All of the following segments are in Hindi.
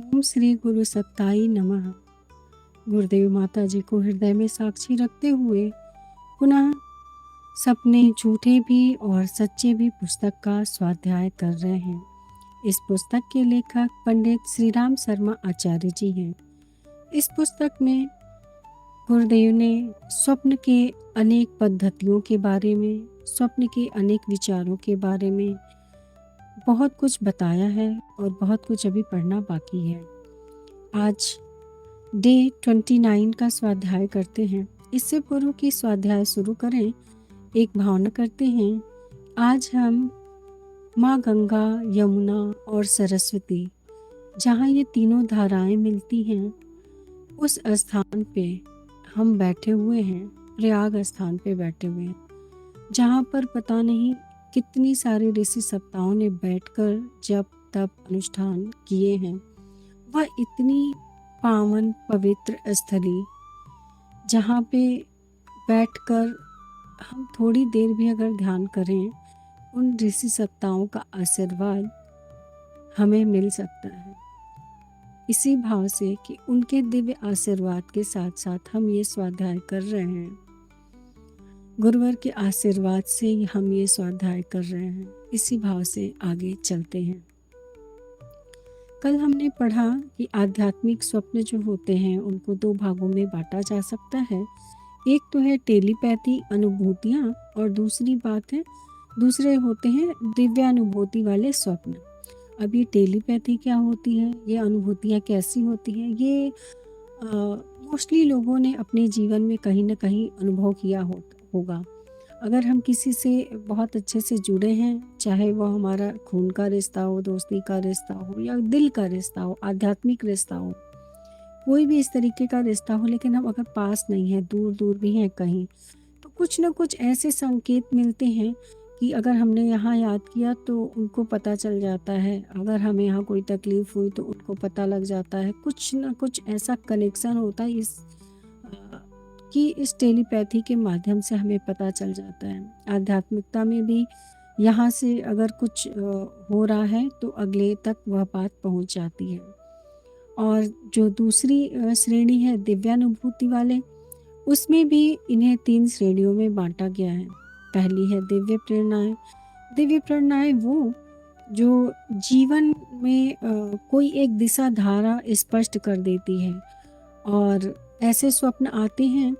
ओम श्री गुरु सत्ताई नमः। गुरुदेव माता जी को हृदय में साक्षी रखते हुए पुनः सपने झूठे भी और सच्चे भी पुस्तक का स्वाध्याय कर रहे हैं। इस पुस्तक के लेखक पंडित श्री राम शर्मा आचार्य जी हैं। इस पुस्तक में गुरुदेव ने स्वप्न के अनेक पद्धतियों के बारे में, स्वप्न के अनेक विचारों के बारे में बहुत कुछ बताया है और बहुत कुछ अभी पढ़ना बाकी है। आज डे 29 का स्वाध्याय करते हैं। इससे पूर्व की स्वाध्याय शुरू करें, एक भावना करते हैं। आज हम माँ गंगा, यमुना और सरस्वती, जहाँ ये तीनों धाराएं मिलती हैं, उस स्थान पे हम बैठे हुए हैं। प्रयाग स्थान पे बैठे हुए हैं, जहाँ पर पता नहीं कितनी सारी ऋषि सप्ताहों ने बैठकर जप तप अनुष्ठान किए हैं। वह इतनी पावन पवित्र स्थली, जहाँ पे बैठकर हम थोड़ी देर भी अगर ध्यान करें, उन ऋषि सत्ताओं का आशीर्वाद हमें मिल सकता है। इसी भाव से कि उनके दिव्य आशीर्वाद के साथ साथ हम ये स्वाध्याय कर रहे हैं। गुरुवर के आशीर्वाद से ही हम ये स्वाध्याय कर रहे हैं। इसी भाव से आगे चलते हैं। कल हमने पढ़ा कि आध्यात्मिक स्वप्न जो होते हैं उनको दो भागों में बांटा जा सकता है। एक तो है टेलीपैथी अनुभूतियाँ, और दूसरे होते हैं दिव्यानुभूति वाले स्वप्न। अब ये टेलीपैथी क्या होती है, ये अनुभूतियाँ कैसी होती हैं, ये मोस्टली लोगों ने अपने जीवन में कहीं ना कहीं अनुभव किया होगा। अगर हम किसी से बहुत अच्छे से जुड़े हैं, चाहे वो हमारा खून का रिश्ता हो, दोस्ती का रिश्ता हो, या दिल का रिश्ता हो, आध्यात्मिक रिश्ता हो, कोई भी इस तरीके का रिश्ता हो, लेकिन हम अगर पास नहीं है, दूर दूर भी हैं कहीं, तो कुछ ना कुछ ऐसे संकेत मिलते हैं कि अगर हमने यहाँ याद किया तो उनको पता चल जाता है। अगर हमें यहाँ कोई तकलीफ़ हुई तो उनको पता लग जाता है। कुछ ना कुछ ऐसा कनेक्शन होता है इस टेलीपैथी के माध्यम से हमें पता चल जाता है। आध्यात्मिकता में भी यहाँ से अगर कुछ हो रहा है तो अगले तक वह बात पहुँच जाती है। और जो दूसरी श्रेणी है दिव्यानुभूति वाले, उसमें भी इन्हें 3 श्रेणियों में बांटा गया है। पहली है दिव्य प्रेरणाएं। दिव्य प्रेरणाएं वो जो जीवन में कोई एक दिशा धारा स्पष्ट कर देती है। और ऐसे स्वप्न आते हैं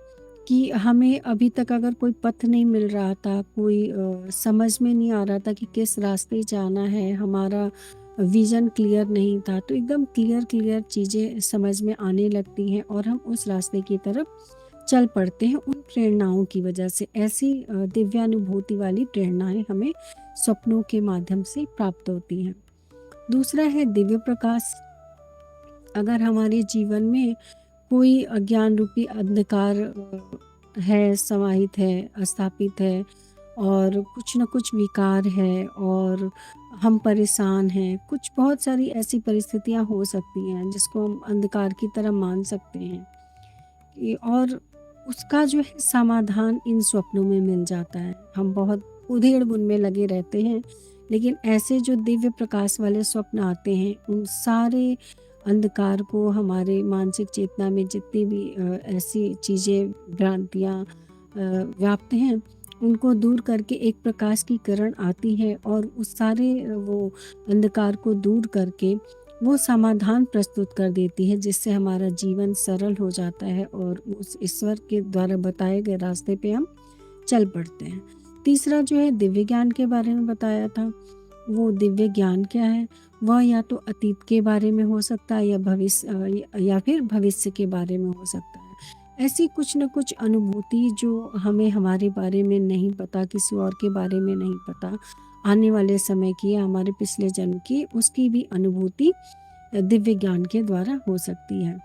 कि हमें अभी तक अगर कोई पथ नहीं मिल रहा था, कोई समझ में नहीं आ रहा था कि किस रास्ते जाना है, हमारा विजन क्लियर नहीं था, तो एकदम क्लियर चीज़ें समझ में आने लगती हैं और हम उस रास्ते की तरफ चल पड़ते हैं उन प्रेरणाओं की वजह से। ऐसी दिव्यानुभूति वाली प्रेरणाएं हमें स्वप्नों के माध्यम से प्राप्त होती हैं। दूसरा है दिव्य प्रकाश। अगर हमारे जीवन में कोई अज्ञान रूपी अंधकार है, समाहित है, स्थापित है, और कुछ न कुछ विकार है और हम परेशान हैं, कुछ बहुत सारी ऐसी परिस्थितियां हो सकती हैं जिसको हम अंधकार की तरह मान सकते हैं, और उसका जो है समाधान इन स्वप्नों में मिल जाता है। हम बहुत उधेड़-बुन में लगे रहते हैं, लेकिन ऐसे जो दिव्य प्रकाश वाले स्वप्न आते हैं, उन सारे अंधकार को, हमारे मानसिक चेतना में जितनी भी ऐसी चीज़ें, भ्रांतियाँ व्याप्त हैं, उनको दूर करके एक प्रकाश की किरण आती है और उस सारे वो अंधकार को दूर करके वो समाधान प्रस्तुत कर देती है, जिससे हमारा जीवन सरल हो जाता है और उस ईश्वर के द्वारा बताए गए रास्ते पे हम चल पड़ते हैं। तीसरा जो है दिव्य ज्ञान के बारे में बताया था। वो दिव्य ज्ञान क्या है? वह या तो अतीत के बारे में हो सकता है या फिर भविष्य के बारे में हो सकता है। ऐसी कुछ न कुछ अनुभूति जो हमें हमारे बारे में नहीं पता, किसी और के बारे में नहीं पता, आने वाले समय की या हमारे पिछले जन्म की, उसकी भी अनुभूति दिव्य ज्ञान के द्वारा हो सकती है।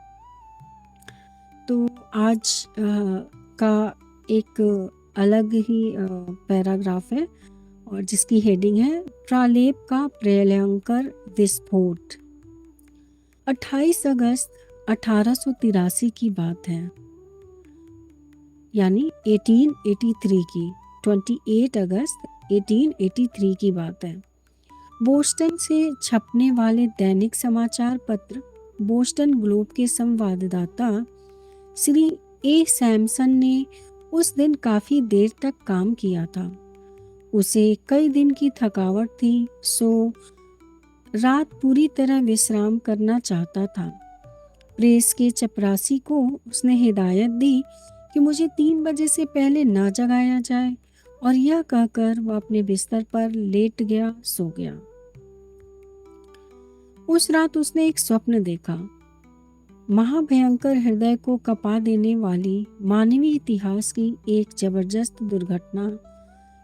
तो आज का एक अलग ही पैराग्राफ है और जिसकी हेडिंग है प्रालेप का प्रलयंकर विस्फोट। 28 अगस्त 1883 की बात है, यानी 1883 की। 28 अगस्त 1883 की बात है। बोस्टन से छपने वाले दैनिक समाचार पत्र बोस्टन ग्लोब के संवाददाता श्री ए सैमसन ने उस दिन काफी देर तक काम किया था। उसे कई दिन की थकावट थी, सो रात पूरी तरह विश्राम करना चाहता था। प्रेस के चपरासी को उसने हिदायत दी कि मुझे 3 बजे से पहले न जगाया जाए, और यह कहकर वह अपने बिस्तर पर लेट गया, सो गया। उस रात उसने एक स्वप्न देखा। महाभयंकर, हृदय को कपा देने वाली मानवीय इतिहास की एक जबरदस्त दुर्घटना,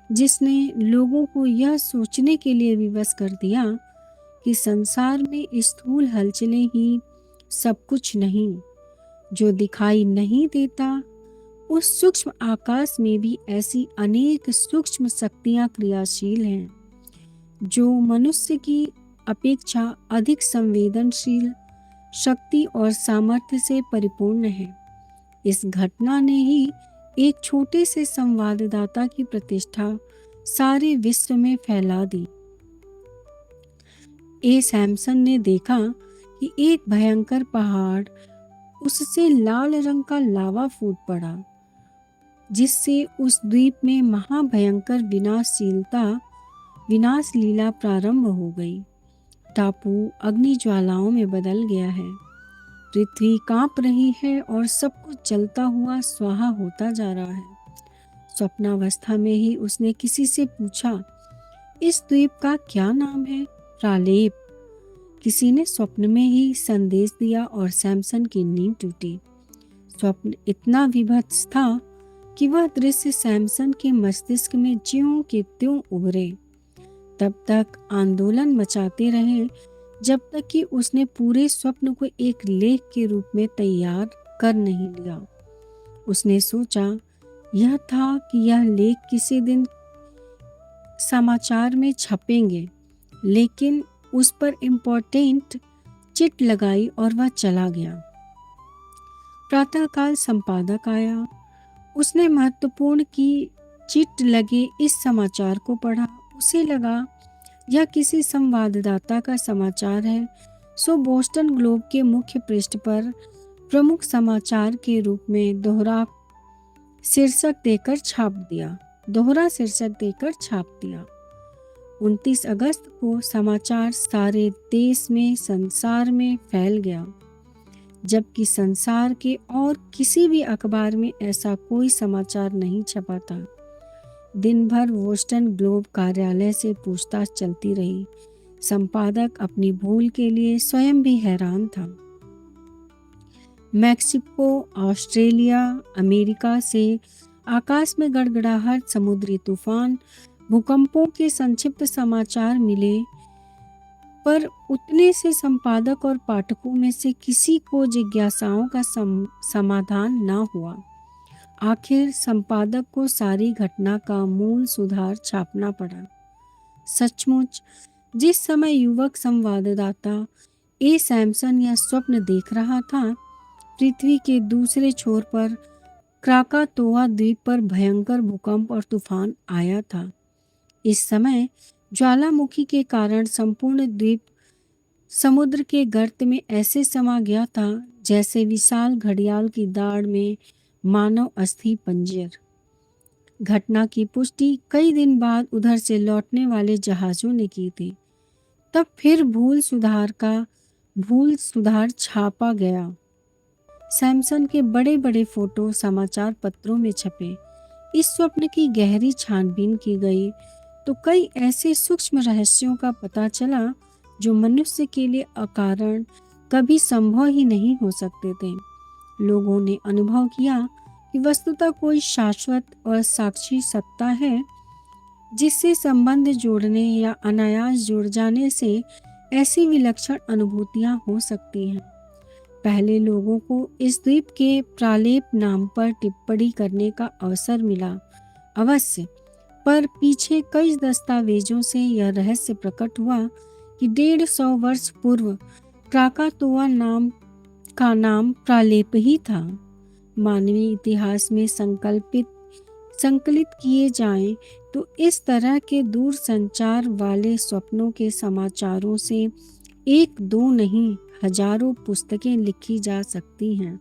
जिसने लोगों को यह सोचने के लिए विवश कर दिया कि संसार में स्थूल हलचलें ही सब कुछ नहीं। जो दिखाई नहीं देता, उस सूक्ष्म आकाश में भी ऐसी अनेक सूक्ष्म शक्तियां क्रियाशील हैं, जो मनुष्य की अपेक्षा अधिक संवेदनशील, शक्ति और सामर्थ्य से परिपूर्ण है। इस घटना ने ही एक छोटे से संवाददाता की प्रतिष्ठा सारे विश्व में फैला दी। ए सैमसन ने देखा कि एक भयंकर पहाड़, उससे लाल रंग का लावा फूट पड़ा, जिससे उस द्वीप में महाभयंकर विनाश लीला प्रारंभ हो गई। टापू अग्नि ज्वालाओं में बदल गया है। पृथ्वी कांप रही है और सब कुछ जलता हुआ स्वाहा होता जा रहा है। स्वप्नावस्था में ही उसने किसी से पूछा, इस द्वीप का क्या नाम है? प्रालेप। किसी ने स्वप्न में ही संदेश दिया और सैमसन की नींद टूटी। स्वप्न इतना विभत्स था कि वह दृश्य सैमसन के मस्तिष्क में ज्यों के त्यों उभरे। तब तक आंदोलन मचाते रहे जब तक कि उसने पूरे स्वप्न को एक लेख के रूप में तैयार कर नहीं लिया। उसने सोचा यह था कि यह लेख किसी दिन समाचार में छपेंगे, लेकिन उस पर इम्पोर्टेंट चिट लगाई और वह चला गया। प्रातःकाल संपादक आया। उसने महत्वपूर्ण की चिट लगे इस समाचार को पढ़ा। उसे लगा यह किसी संवाददाता का समाचार है, सो बोस्टन ग्लोब के मुख्य पृष्ठ पर प्रमुख समाचार के रूप में दोहरा शीर्षक देकर छाप दिया। 29 अगस्त को समाचार सारे देश में, संसार में फैल गया, जबकि संसार के और किसी भी अखबार में ऐसा कोई समाचार नहीं छपा था। दिन भर बोस्टन ग्लोब कार्यालय से पूछताछ चलती रही। संपादक अपनी भूल के लिए स्वयं भी हैरान था। मैक्सिको, ऑस्ट्रेलिया, अमेरिका से आकाश में गड़गड़ाहट, समुद्री तूफान, भूकंपों के संक्षिप्त समाचार मिले, पर उतने से संपादक और पाठकों में से किसी को जिज्ञासाओं का समाधान न हुआ। आखिर संपादक को सारी घटना का मूल सुधार छापना पड़ा। सचमुच जिस समय युवक संवाददाता ए सैमसन यह स्वप्न देख रहा था, पृथ्वी के दूसरे छोर पर क्राकातोआ द्वीप पर भयंकर भूकंप और तूफान आया था। इस समय ज्वालामुखी के कारण संपूर्ण द्वीप समुद्र के गर्त में ऐसे समा गया था जैसे विशाल घड़ियाल की दाढ़ में मानव अस्थि पंजर। घटना की पुष्टि कई दिन बाद उधर से लौटने वाले जहाजों ने की थी। तब फिर भूल सुधार छापा गया। सैमसन के बड़े बड़े फोटो समाचार पत्रों में छपे। इस स्वप्न की गहरी छानबीन की गई तो कई ऐसे सूक्ष्म रहस्यों का पता चला जो मनुष्य के लिए अकारण कभी संभव ही नहीं हो सकते थे। लोगों ने अनुभव किया कि वस्तुतः कोई शाश्वत और साक्षी सत्ता है, जिससे संबंध जोड़ने या अनायास जुड़ जाने से ऐसी विलक्षण अनुभूतियां हो सकती हैं। पहले लोगों को इस द्वीप के प्रालेप नाम पर टिप्पणी करने का अवसर मिला अवश्य, पर पीछे कई दस्तावेजों से यह रहस्य प्रकट हुआ कि 150 वर्ष पूर्व क्राकातोआ का नाम प्रालेप ही था। मानवीय इतिहास में संकलित किए जाएं तो इस तरह के दूर संचार वाले स्वप्नों के समाचारों से 1-2 नहीं, हजारों पुस्तकें लिखी जा सकती हैं।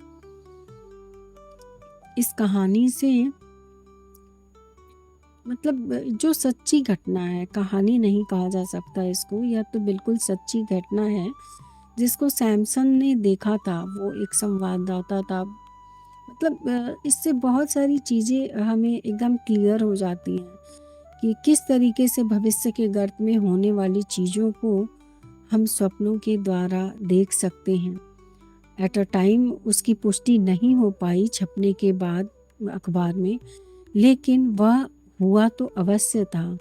इस कहानी से मतलब जो सच्ची घटना है, कहानी नहीं कहा जा सकता इसको, यह तो बिल्कुल सच्ची घटना है जिसको सैमसन ने देखा था। वो एक संवाददाता था। मतलब इससे बहुत सारी चीज़ें हमें एकदम क्लियर हो जाती हैं कि किस तरीके से भविष्य के गर्त में होने वाली चीज़ों को हम सपनों के द्वारा देख सकते हैं। एट अ टाइम उसकी पुष्टि नहीं हो पाई छपने के बाद अखबार में, लेकिन वह हुआ तो अवश्य था,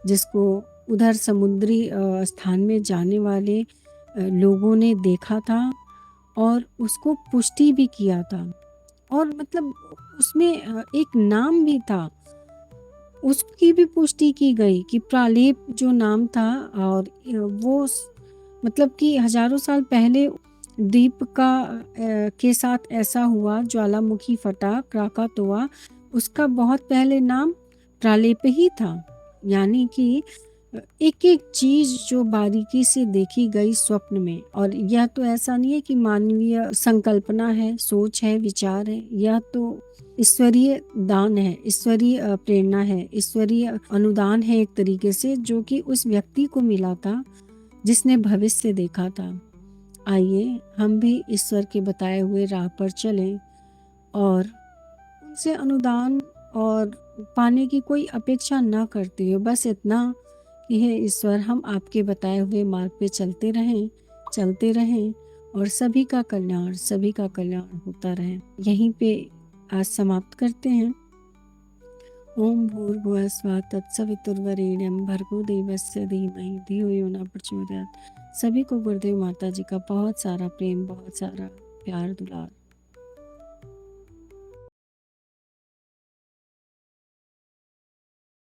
जिसको उधर समुद्री स्थान में जाने वाले लोगों ने देखा था और उसको पुष्टि भी किया था। और मतलब उसमें एक नाम भी था, उसकी भी पुष्टि की गई कि प्रालेप जो नाम था। और वो मतलब कि हजारों साल पहले द्वीप का के साथ ऐसा हुआ, ज्वालामुखी फटा, क्राकातोआ, उसका बहुत पहले नाम प्रालेप ही था। यानी कि एक एक चीज़ जो बारीकी से देखी गई स्वप्न में, और यह तो ऐसा नहीं है कि मानवीय संकल्पना है, सोच है, विचार है, यह तो ईश्वरीय दान है, ईश्वरीय प्रेरणा है, ईश्वरीय अनुदान है एक तरीके से, जो कि उस व्यक्ति को मिला था जिसने भविष्य देखा था। आइए हम भी ईश्वर के बताए हुए राह पर चलें और उनसे अनुदान और पाने की कोई अपेक्षा ना करते हो, बस इतना कि हे ईश्वर, हम आपके बताए हुए मार्ग पे चलते रहें और सभी का कल्याण होता रहे। यहीं पे आज समाप्त करते हैं। ओम भूर्भुवः स्वः तत्सवितुर्वरेण्यं भर्गो देवस्य धीमहि धियो यो न प्रचोदयात्। सभी को गुरुदेव माता जी का बहुत सारा प्रेम, बहुत सारा प्यार दुलार।